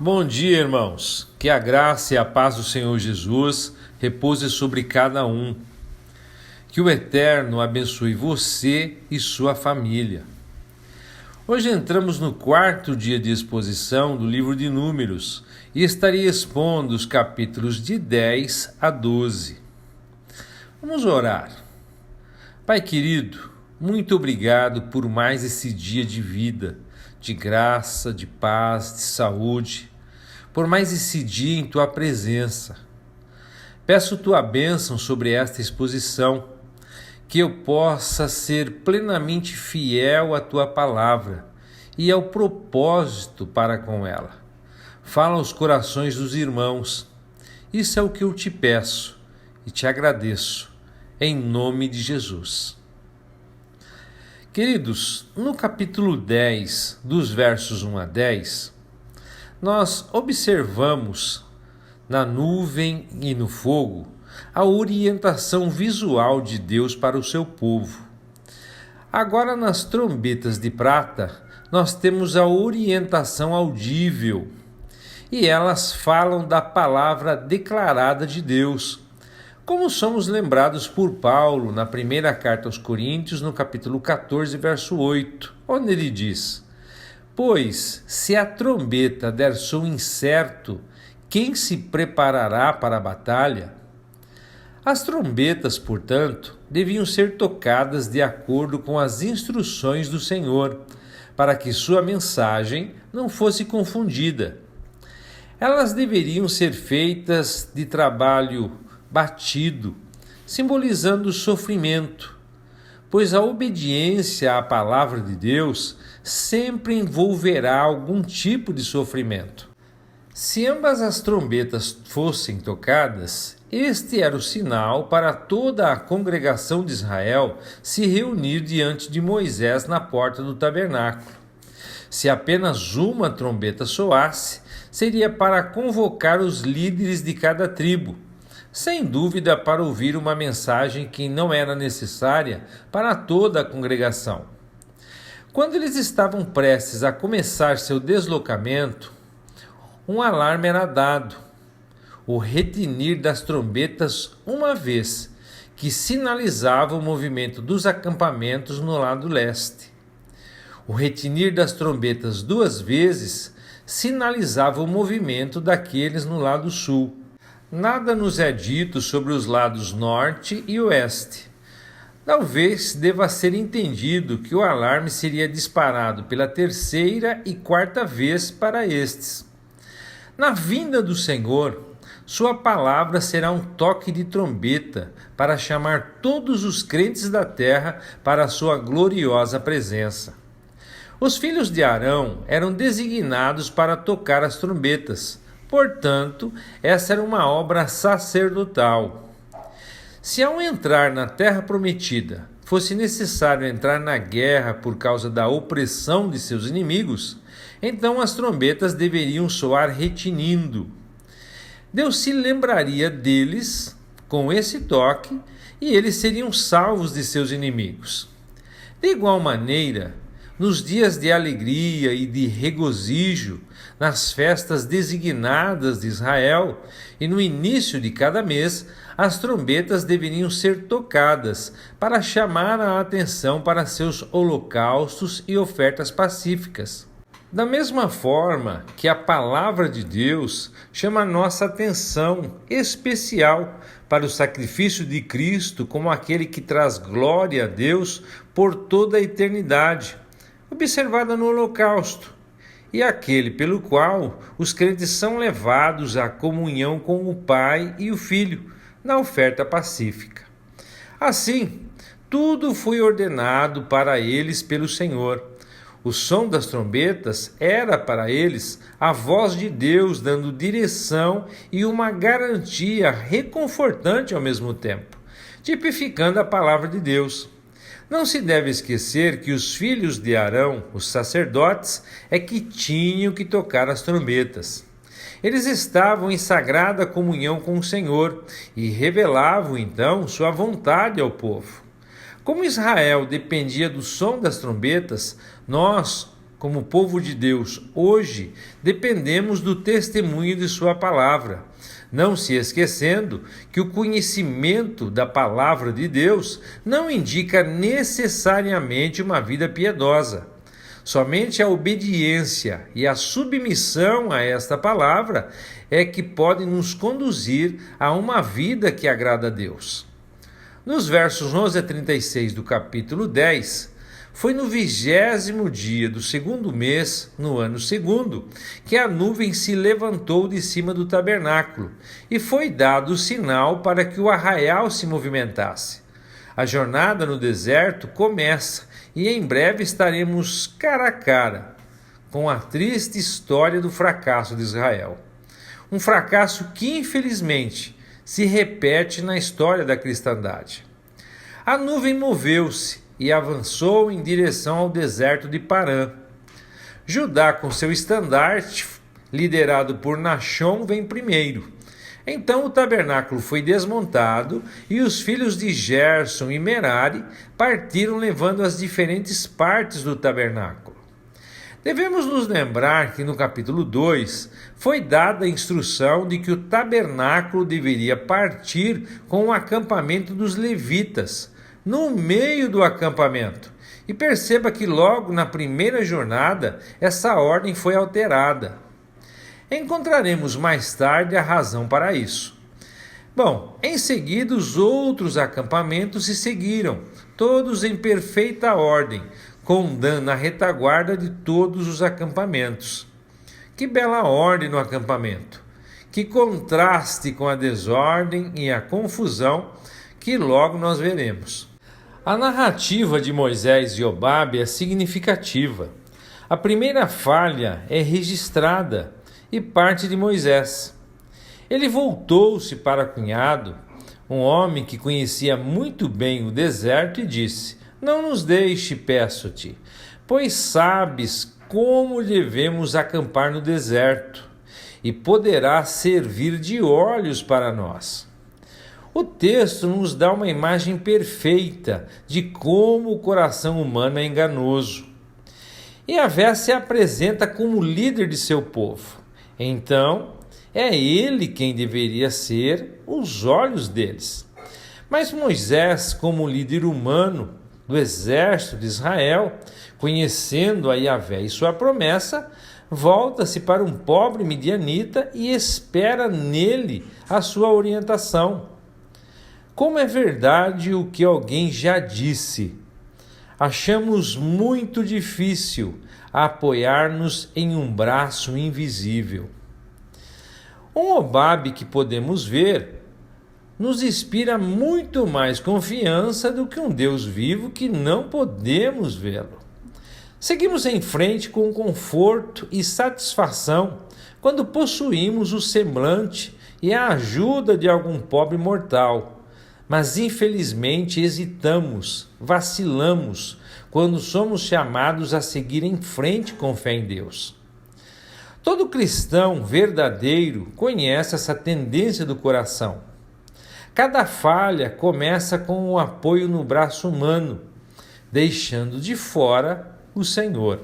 Bom dia, irmãos. Que a graça e a paz do Senhor Jesus repouse sobre cada um. Que o Eterno abençoe você e sua família. Hoje entramos no quarto dia de exposição do livro de Números e estarei expondo os capítulos de 10 a 12. Vamos orar. Pai querido, muito obrigado por mais esse dia de vida, de graça, de paz, de saúde, por mais esse dia em Tua presença. Peço Tua bênção sobre esta exposição, que eu possa ser plenamente fiel à Tua palavra e ao propósito para com ela. Fala aos corações dos irmãos. Isso é o que eu te peço e te agradeço, em nome de Jesus. Queridos, no capítulo 10, dos versos 1 a 10, nós observamos na nuvem e no fogo a orientação visual de Deus para o seu povo. Agora, nas trombetas de prata, nós temos a orientação audível e elas falam da palavra declarada de Deus, como somos lembrados por Paulo na primeira carta aos Coríntios, no capítulo 14, verso 8, onde ele diz: Pois, se a trombeta der som incerto, quem se preparará para a batalha? As trombetas, portanto, deviam ser tocadas de acordo com as instruções do Senhor, para que sua mensagem não fosse confundida. Elas deveriam ser feitas de trabalho batido, simbolizando o sofrimento, pois a obediência à palavra de Deus sempre envolverá algum tipo de sofrimento. Se ambas as trombetas fossem tocadas, este era o sinal para toda a congregação de Israel se reunir diante de Moisés na porta do tabernáculo. Se apenas uma trombeta soasse, seria para convocar os líderes de cada tribo, sem dúvida para ouvir uma mensagem que não era necessária para toda a congregação. Quando eles estavam prestes a começar seu deslocamento, um alarme era dado, o retinir das trombetas uma vez, que sinalizava o movimento dos acampamentos no lado leste. O retinir das trombetas duas vezes sinalizava o movimento daqueles no lado sul. Nada nos é dito sobre os lados norte e oeste. Talvez deva ser entendido que o alarme seria disparado pela terceira e quarta vez para estes. Na vinda do Senhor, sua palavra será um toque de trombeta para chamar todos os crentes da terra para a sua gloriosa presença. Os filhos de Arão eram designados para tocar as trombetas. Portanto, essa era uma obra sacerdotal. Se ao entrar na terra prometida fosse necessário entrar na guerra por causa da opressão de seus inimigos, então as trombetas deveriam soar retinindo. Deus se lembraria deles com esse toque e eles seriam salvos de seus inimigos. De igual maneira, nos dias de alegria e de regozijo, nas festas designadas de Israel e no início de cada mês, as trombetas deveriam ser tocadas para chamar a atenção para seus holocaustos e ofertas pacíficas. Da mesma forma que a palavra de Deus chama nossa atenção especial para o sacrifício de Cristo como aquele que traz glória a Deus por toda a eternidade, observada no holocausto, e aquele pelo qual os crentes são levados à comunhão com o Pai e o Filho, na oferta pacífica. Assim, tudo foi ordenado para eles pelo Senhor. O som das trombetas era para eles a voz de Deus dando direção e uma garantia reconfortante ao mesmo tempo, tipificando a palavra de Deus. Não se deve esquecer que os filhos de Arão, os sacerdotes, é que tinham que tocar as trombetas. Eles estavam em sagrada comunhão com o Senhor e revelavam então sua vontade ao povo. Como Israel dependia do som das trombetas, nós, como povo de Deus, hoje, dependemos do testemunho de sua palavra, não se esquecendo que o conhecimento da palavra de Deus não indica necessariamente uma vida piedosa. Somente a obediência e a submissão a esta palavra é que podem nos conduzir a uma vida que agrada a Deus. Nos versos 11 a 36 do capítulo 10, foi no 20º dia do segundo mês, no ano segundo, que a nuvem se levantou de cima do tabernáculo e foi dado o sinal para que o arraial se movimentasse. A jornada no deserto começa e em breve estaremos cara a cara com a triste história do fracasso de Israel. Um fracasso que, infelizmente, se repete na história da cristandade. A nuvem moveu-se e avançou em direção ao deserto de Parã. Judá, com seu estandarte, liderado por Nachom, vem primeiro. Então o tabernáculo foi desmontado e os filhos de Gerson e Merari partiram levando as diferentes partes do tabernáculo. Devemos nos lembrar que no capítulo 2 foi dada a instrução de que o tabernáculo deveria partir com o acampamento dos levitas, no meio do acampamento. E perceba que logo na primeira jornada essa ordem foi alterada. Encontraremos mais tarde a razão para isso. Bom, em seguida os outros acampamentos se seguiram, todos em perfeita ordem, com Dan na retaguarda de todos os acampamentos. Que bela ordem no acampamento! Que contraste com a desordem e a confusão que logo nós veremos. A narrativa de Moisés e Jobabe é significativa. A primeira falha é registrada e parte de Moisés. Ele voltou-se para cunhado, um homem que conhecia muito bem o deserto, e disse: "Não nos deixe, peço-te, pois sabes como devemos acampar no deserto, e poderá servir de olhos para nós." O texto nos dá uma imagem perfeita de como o coração humano é enganoso. Yahvé se apresenta como líder de seu povo. Então, é ele quem deveria ser os olhos deles. Mas Moisés, como líder humano do exército de Israel, conhecendo a Yahvé e sua promessa, volta-se para um pobre midianita e espera nele a sua orientação. Como é verdade o que alguém já disse, achamos muito difícil apoiar-nos em um braço invisível. Um Jobabe que podemos ver nos inspira muito mais confiança do que um Deus vivo que não podemos vê-lo. Seguimos em frente com conforto e satisfação quando possuímos o semblante e a ajuda de algum pobre mortal. Mas infelizmente hesitamos, vacilamos, quando somos chamados a seguir em frente com fé em Deus. Todo cristão verdadeiro conhece essa tendência do coração. Cada falha começa com o apoio no braço humano, deixando de fora o Senhor.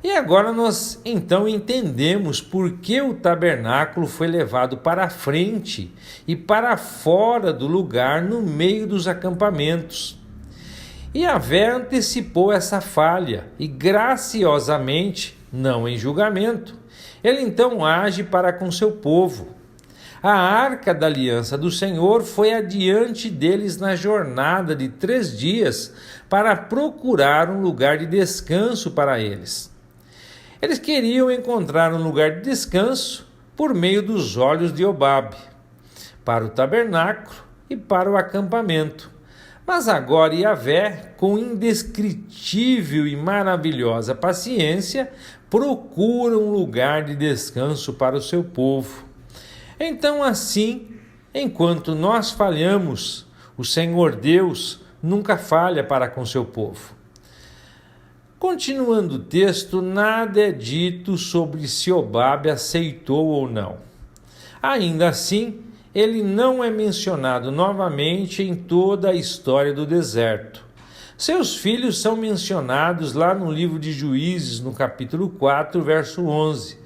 E agora nós então entendemos por que o tabernáculo foi levado para a frente e para fora do lugar no meio dos acampamentos. Yahvé antecipou essa falha e graciosamente, não em julgamento, ele então age para com seu povo. A arca da aliança do Senhor foi adiante deles na jornada de 3 dias para procurar um lugar de descanso para eles. Eles queriam encontrar um lugar de descanso por meio dos olhos de Jobabe, para o tabernáculo e para o acampamento. Mas agora Yahvé, com indescritível e maravilhosa paciência, procura um lugar de descanso para o seu povo. Então, assim, enquanto nós falhamos, o Senhor Deus nunca falha para com seu povo. Continuando o texto, nada é dito sobre se Jobabe aceitou ou não. Ainda assim, ele não é mencionado novamente em toda a história do deserto. Seus filhos são mencionados lá no livro de Juízes, no capítulo 4, verso 11,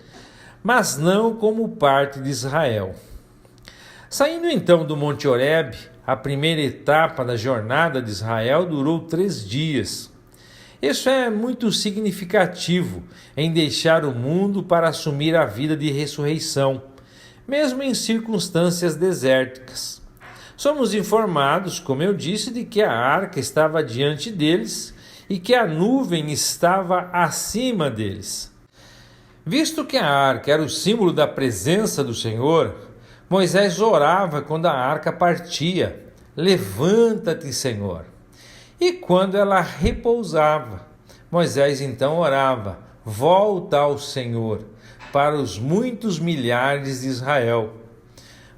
mas não como parte de Israel. Saindo então do Monte Horebe, a primeira etapa da jornada de Israel durou 3 dias. Isso é muito significativo em deixar o mundo para assumir a vida de ressurreição, mesmo em circunstâncias desérticas. Somos informados, como eu disse, de que a arca estava diante deles e que a nuvem estava acima deles. Visto que a arca era o símbolo da presença do Senhor, Moisés orava quando a arca partia: "Levanta-te, Senhor." E quando ela repousava, Moisés então orava: "Volta ao Senhor, para os muitos milhares de Israel."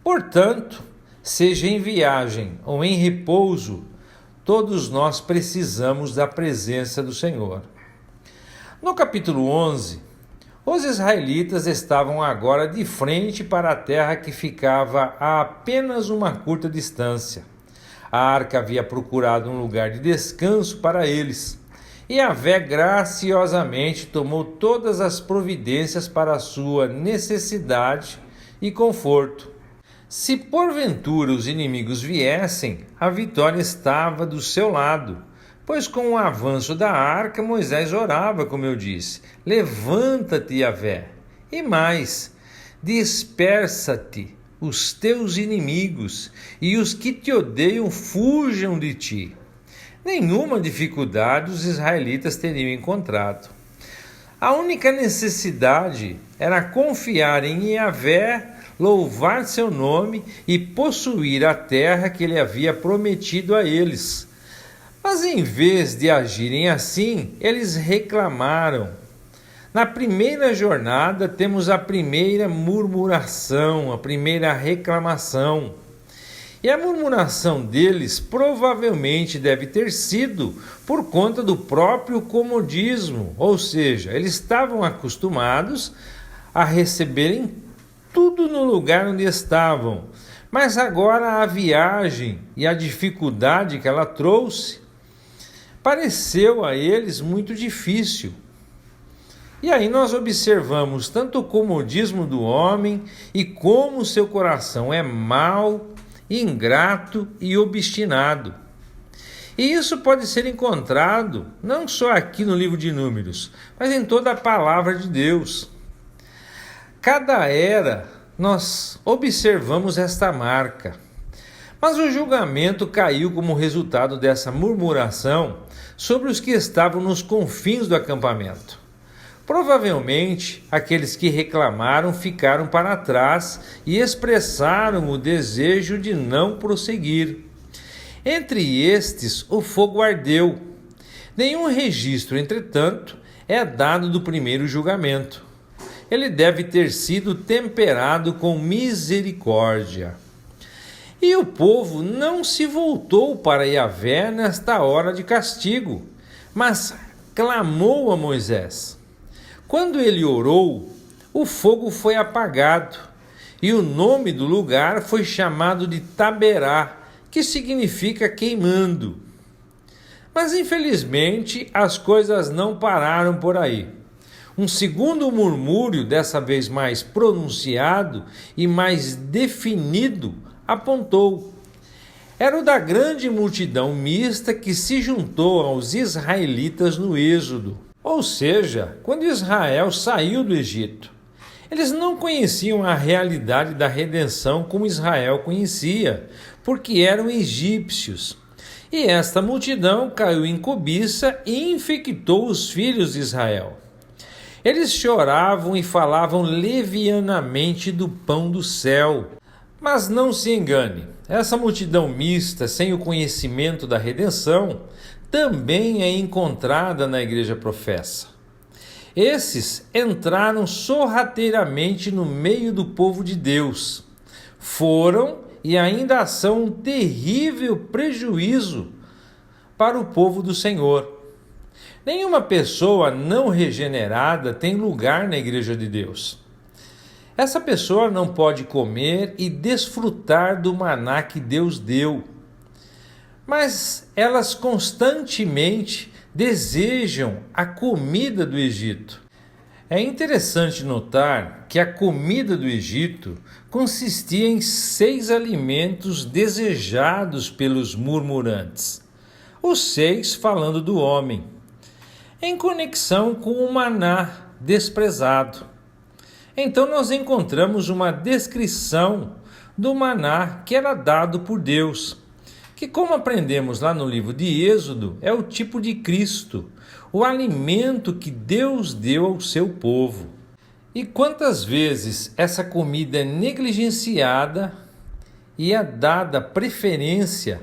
Portanto, seja em viagem ou em repouso, todos nós precisamos da presença do Senhor. No capítulo 11, os israelitas estavam agora de frente para a terra que ficava a apenas uma curta distância. A arca havia procurado um lugar de descanso para eles, e Yahvé graciosamente tomou todas as providências para a sua necessidade e conforto. Se porventura os inimigos viessem, a vitória estava do seu lado, pois com o avanço da arca Moisés orava, como eu disse: "Levanta-te, Yahvé." E mais: "Dispersa-te os teus inimigos, e os que te odeiam fujam de ti." Nenhuma dificuldade os israelitas teriam encontrado. A única necessidade era confiar em Yahvé, louvar seu nome e possuir a terra que ele havia prometido a eles. Mas em vez de agirem assim, eles reclamaram. Na primeira jornada temos a primeira murmuração, a primeira reclamação. E a murmuração deles provavelmente deve ter sido por conta do próprio comodismo, ou seja, eles estavam acostumados a receberem tudo no lugar onde estavam, mas agora a viagem e a dificuldade que ela trouxe pareceu a eles muito difícil. E aí nós observamos tanto o comodismo do homem e como seu coração é mau, ingrato e obstinado. E isso pode ser encontrado não só aqui no livro de Números, mas em toda a palavra de Deus. Cada era nós observamos esta marca, mas o julgamento caiu como resultado dessa murmuração sobre os que estavam nos confins do acampamento. Provavelmente, aqueles que reclamaram ficaram para trás e expressaram o desejo de não prosseguir. Entre estes, o fogo ardeu. Nenhum registro, entretanto, é dado do primeiro julgamento. Ele deve ter sido temperado com misericórdia. E o povo não se voltou para Yahvé nesta hora de castigo, mas clamou a Moisés. Quando ele orou, o fogo foi apagado, e o nome do lugar foi chamado de Taberá, que significa queimando. Mas infelizmente as coisas não pararam por aí. Um segundo murmúrio, dessa vez mais pronunciado e mais definido, apontou. Era o da grande multidão mista que se juntou aos israelitas no Êxodo, ou seja, quando Israel saiu do Egito. Eles não conheciam a realidade da redenção como Israel conhecia, porque eram egípcios. E esta multidão caiu em cobiça e infectou os filhos de Israel. Eles choravam e falavam levianamente do pão do céu. Mas não se engane, essa multidão mista, sem o conhecimento da redenção, também é encontrada na igreja professa. Esses entraram sorrateiramente no meio do povo de Deus. Foram e ainda são um terrível prejuízo para o povo do Senhor. Nenhuma pessoa não regenerada tem lugar na igreja de Deus. Essa pessoa não pode comer e desfrutar do maná que Deus deu. mas elas constantemente desejam a comida do Egito. É interessante notar que a comida do Egito consistia em 6 alimentos desejados pelos murmurantes, os 6 falando do homem, em conexão com o maná desprezado. Então nós encontramos uma descrição do maná que era dado por Deus, que, como aprendemos lá no livro de Êxodo, é o tipo de Cristo, o alimento que Deus deu ao seu povo. E quantas vezes essa comida é negligenciada e é dada preferência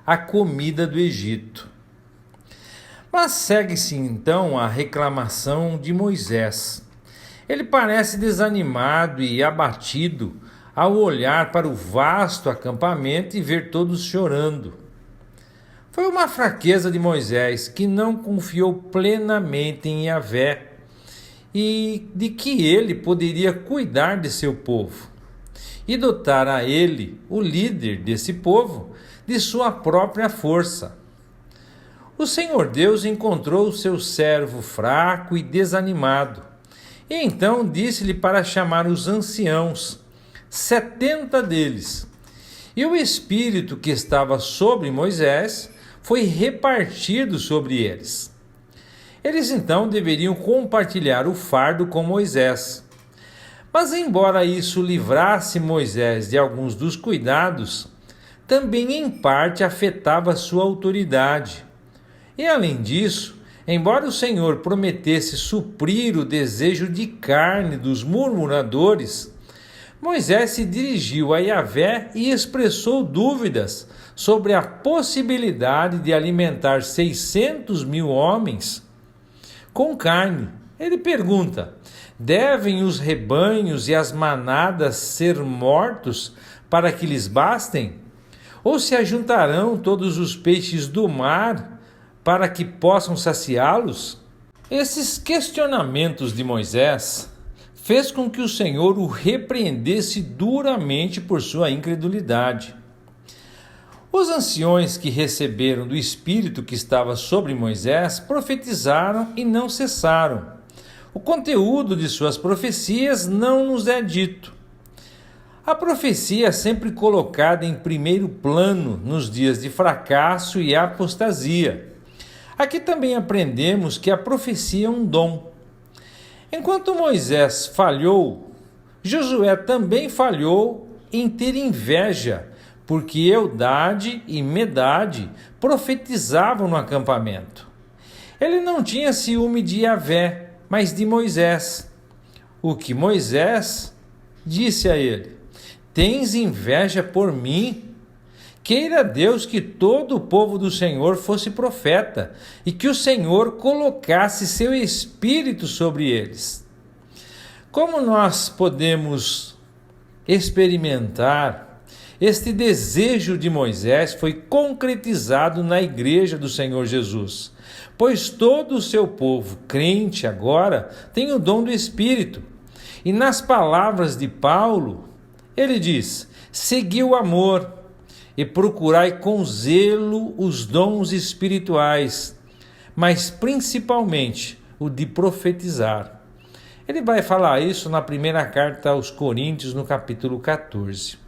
à comida do Egito. Mas segue-se então a reclamação de Moisés. Ele parece desanimado e abatido ao olhar para o vasto acampamento e ver todos chorando. Foi uma fraqueza de Moisés, que não confiou plenamente em Yahvé e de que ele poderia cuidar de seu povo e dotar a ele, o líder desse povo, de sua própria força. O Senhor Deus encontrou o seu servo fraco e desanimado, e então disse-lhe para chamar os anciãos, 70 deles. E o espírito que estava sobre Moisés foi repartido sobre eles. Eles então deveriam compartilhar o fardo com Moisés. Mas embora isso livrasse Moisés de alguns dos cuidados, também em parte afetava sua autoridade. E além disso, embora o Senhor prometesse suprir o desejo de carne dos murmuradores, Moisés se dirigiu a Yahvé e expressou dúvidas sobre a possibilidade de alimentar 600.000 homens com carne. Ele pergunta: devem os rebanhos e as manadas ser mortos para que lhes bastem? Ou se ajuntarão todos os peixes do mar para que possam saciá-los? Esses questionamentos de Moisés fez com que o Senhor o repreendesse duramente por sua incredulidade. Os anciões que receberam do Espírito que estava sobre Moisés profetizaram e não cessaram. O conteúdo de suas profecias não nos é dito. A profecia é sempre colocada em primeiro plano nos dias de fracasso e apostasia. Aqui também aprendemos que a profecia é um dom. Enquanto Moisés falhou, Josué também falhou em ter inveja, porque Eldade e Medade profetizavam no acampamento. Ele não tinha ciúme de Yahvé, mas de Moisés. O que Moisés disse a ele: tens inveja por mim? Queira Deus que todo o povo do Senhor fosse profeta e que o Senhor colocasse seu espírito sobre eles. Como nós podemos experimentar, este desejo de Moisés foi concretizado na igreja do Senhor Jesus, pois todo o seu povo crente agora tem o dom do Espírito. E nas palavras de Paulo, ele diz: segui o amor e procurai com zelo os dons espirituais, mas principalmente o de profetizar. Ele vai falar isso na primeira carta aos Coríntios, no capítulo 14.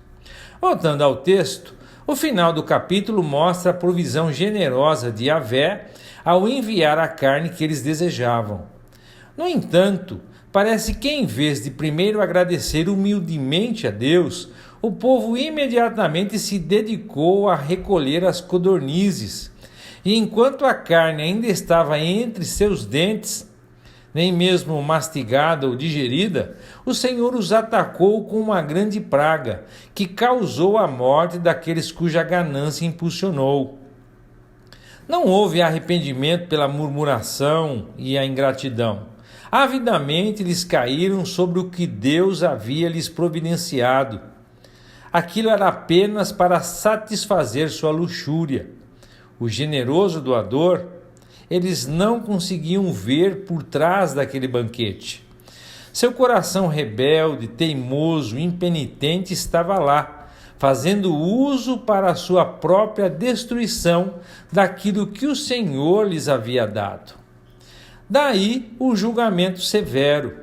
Voltando ao texto, o final do capítulo mostra a provisão generosa de Yahvé ao enviar a carne que eles desejavam. No entanto, parece que em vez de primeiro agradecer humildemente a Deus, o povo imediatamente se dedicou a recolher as codornizes. E enquanto a carne ainda estava entre seus dentes, nem mesmo mastigada ou digerida, o Senhor os atacou com uma grande praga, que causou a morte daqueles cuja ganância impulsionou. Não houve arrependimento pela murmuração e a ingratidão. Avidamente lhes caíram sobre o que Deus havia lhes providenciado. Aquilo era apenas para satisfazer sua luxúria. O generoso doador, eles não conseguiam ver por trás daquele banquete. Seu coração rebelde, teimoso, impenitente estava lá, fazendo uso para a sua própria destruição daquilo que o Senhor lhes havia dado. Daí o julgamento severo.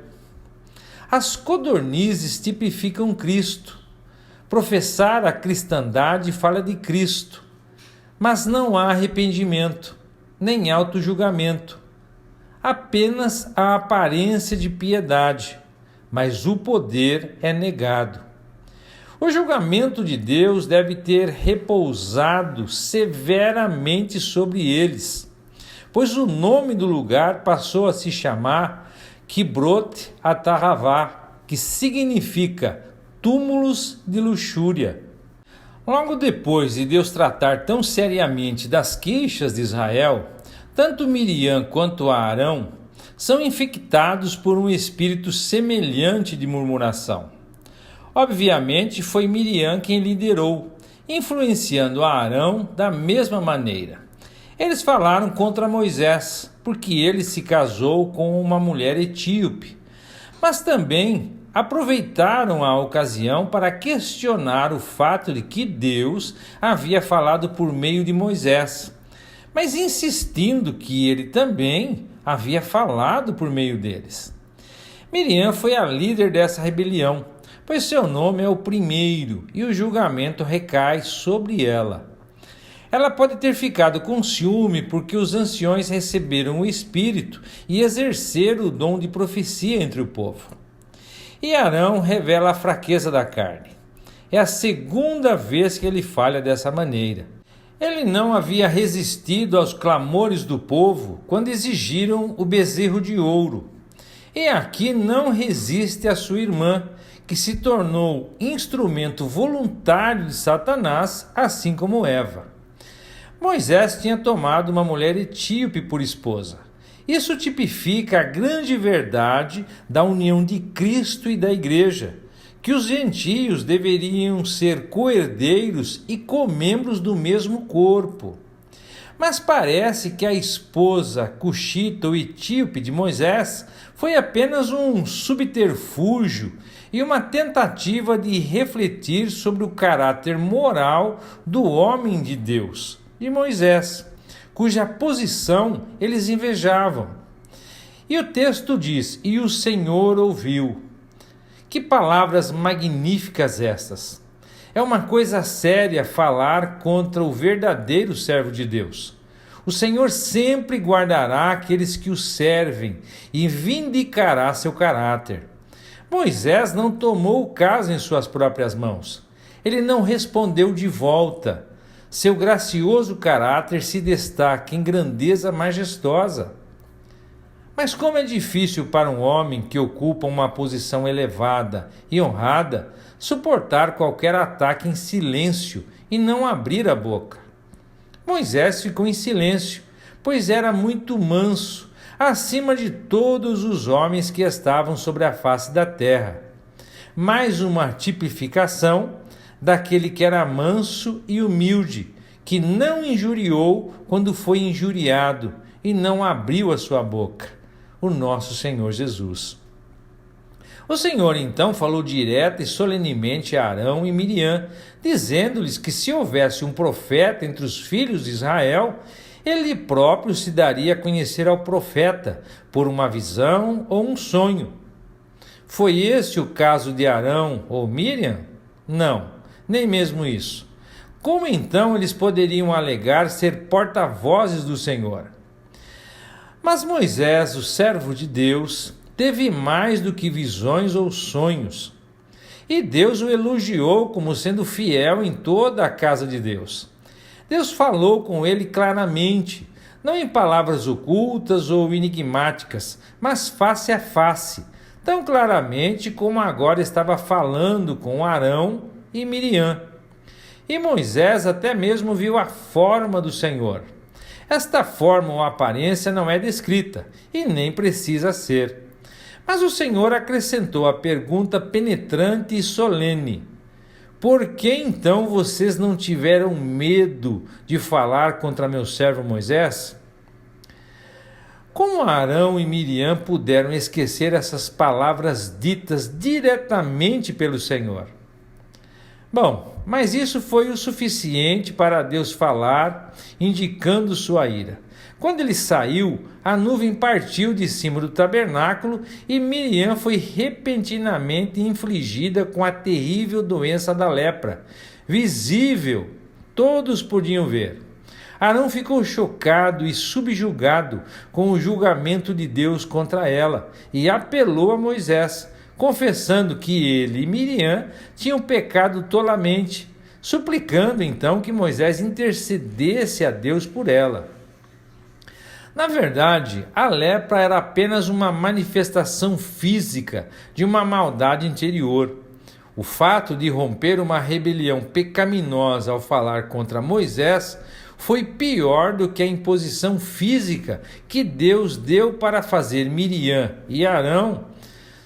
As codornizes tipificam Cristo. Professar a cristandade fala de Cristo, mas não há arrependimento, nem autojulgamento. Apenas a aparência de piedade, mas o poder é negado. O julgamento de Deus deve ter repousado severamente sobre eles, pois o nome do lugar passou a se chamar Kibrot Ataravá, que significa túmulos de luxúria. Logo depois de Deus tratar tão seriamente das queixas de Israel, tanto Miriam quanto Arão são infectados por um espírito semelhante de murmuração. Obviamente foi Miriam quem liderou, influenciando Arão da mesma maneira. Eles falaram contra Moisés, porque ele se casou com uma mulher etíope, mas também aproveitaram a ocasião para questionar o fato de que Deus havia falado por meio de Moisés, mas insistindo que ele também havia falado por meio deles. Miriam foi a líder dessa rebelião, pois seu nome é o primeiro e o julgamento recai sobre ela. Ela pode ter ficado com ciúme porque os anciões receberam o Espírito e exerceram o dom de profecia entre o povo. E Arão revela a fraqueza da carne. É a segunda vez que ele falha dessa maneira. Ele não havia resistido aos clamores do povo quando exigiram o bezerro de ouro. E aqui não resiste a sua irmã, que se tornou instrumento voluntário de Satanás, assim como Eva. Moisés tinha tomado uma mulher etíope por esposa. Isso tipifica a grande verdade da união de Cristo e da Igreja, que os gentios deveriam ser coerdeiros e comembros do mesmo corpo. Mas parece que a esposa cuxita ou etíope de Moisés foi apenas um subterfúgio e uma tentativa de refletir sobre o caráter moral do homem de Deus, de Moisés, cuja posição eles invejavam. E o texto diz: e o Senhor ouviu. Que palavras magníficas estas! É uma coisa séria falar contra o verdadeiro servo de Deus. O Senhor sempre guardará aqueles que o servem e vindicará seu caráter. Moisés não tomou o caso em suas próprias mãos. Ele não respondeu de volta. Seu gracioso caráter se destaca em grandeza majestosa. Mas como é difícil para um homem que ocupa uma posição elevada e honrada suportar qualquer ataque em silêncio e não abrir a boca. Moisés ficou em silêncio, pois era muito manso, acima de todos os homens que estavam sobre a face da terra. Mais uma tipificação daquele que era manso e humilde, que não injuriou quando foi injuriado e não abriu a sua boca, o nosso Senhor Jesus. O Senhor então falou direta e solenemente a Arão e Miriam, dizendo-lhes que se houvesse um profeta entre os filhos de Israel, ele próprio se daria a conhecer ao profeta por uma visão ou um sonho. Foi esse o caso de Arão ou Miriam? Não, nem mesmo isso. Como então eles poderiam alegar ser porta-vozes do Senhor? Mas Moisés, o servo de Deus, teve mais do que visões ou sonhos. E Deus o elogiou como sendo fiel em toda a casa de Deus. Deus falou com ele claramente, não em palavras ocultas ou enigmáticas, mas face a face, tão claramente como agora estava falando com Arão e Miriam. E Moisés até mesmo viu a forma do Senhor. Esta forma ou aparência não é descrita e nem precisa ser. Mas o Senhor acrescentou a pergunta penetrante e solene: por que então vocês não tiveram medo de falar contra meu servo Moisés? Como Arão e Miriam puderam esquecer essas palavras ditas diretamente pelo Senhor? Bom, mas isso foi o suficiente para Deus falar, indicando sua ira. Quando ele saiu, a nuvem partiu de cima do tabernáculo e Miriam foi repentinamente infligida com a terrível doença da lepra, visível, todos podiam ver. Arão ficou chocado e subjugado com o julgamento de Deus contra ela e apelou a Moisés, confessando que ele e Miriam tinham pecado tolamente, suplicando então que Moisés intercedesse a Deus por ela. Na verdade, a lepra era apenas uma manifestação física de uma maldade interior. O fato de romper uma rebelião pecaminosa ao falar contra Moisés foi pior do que a imposição física que Deus deu para fazer Miriam e Arão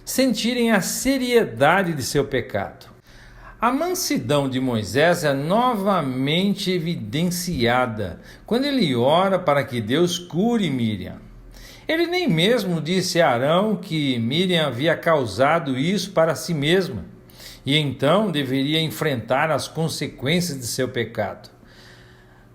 sentirem a seriedade de seu pecado. A mansidão de Moisés é novamente evidenciada quando ele ora para que Deus cure Miriam. Ele nem mesmo disse a Arão que Miriam havia causado isso para si mesma e então deveria enfrentar as consequências de seu pecado.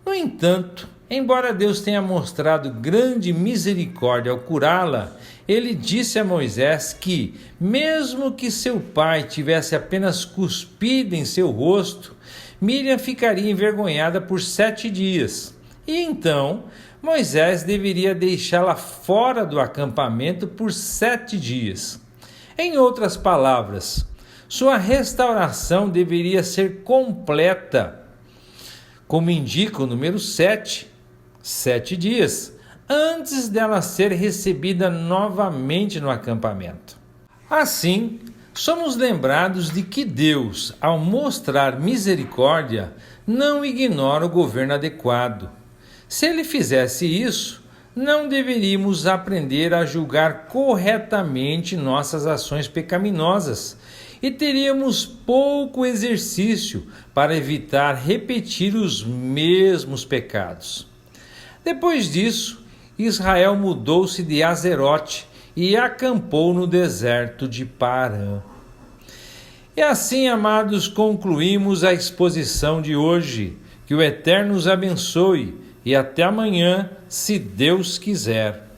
No entanto, embora Deus tenha mostrado grande misericórdia ao curá-la, ele disse a Moisés que, mesmo que seu pai tivesse apenas cuspido em seu rosto, Miriam ficaria envergonhada por 7 dias. E então, Moisés deveria deixá-la fora do acampamento por 7 dias. Em outras palavras, sua restauração deveria ser completa, como indica o número 7, 7 dias, antes dela ser recebida novamente no acampamento. Assim, somos lembrados de que Deus, ao mostrar misericórdia, não ignora o governo adequado. Se ele fizesse isso, não deveríamos aprender a julgar corretamente nossas ações pecaminosas e teríamos pouco exercício para evitar repetir os mesmos pecados. Depois disso, Israel mudou-se de Azerote e acampou no deserto de Parã. E assim, amados, concluímos a exposição de hoje. Que o Eterno os abençoe e até amanhã, se Deus quiser.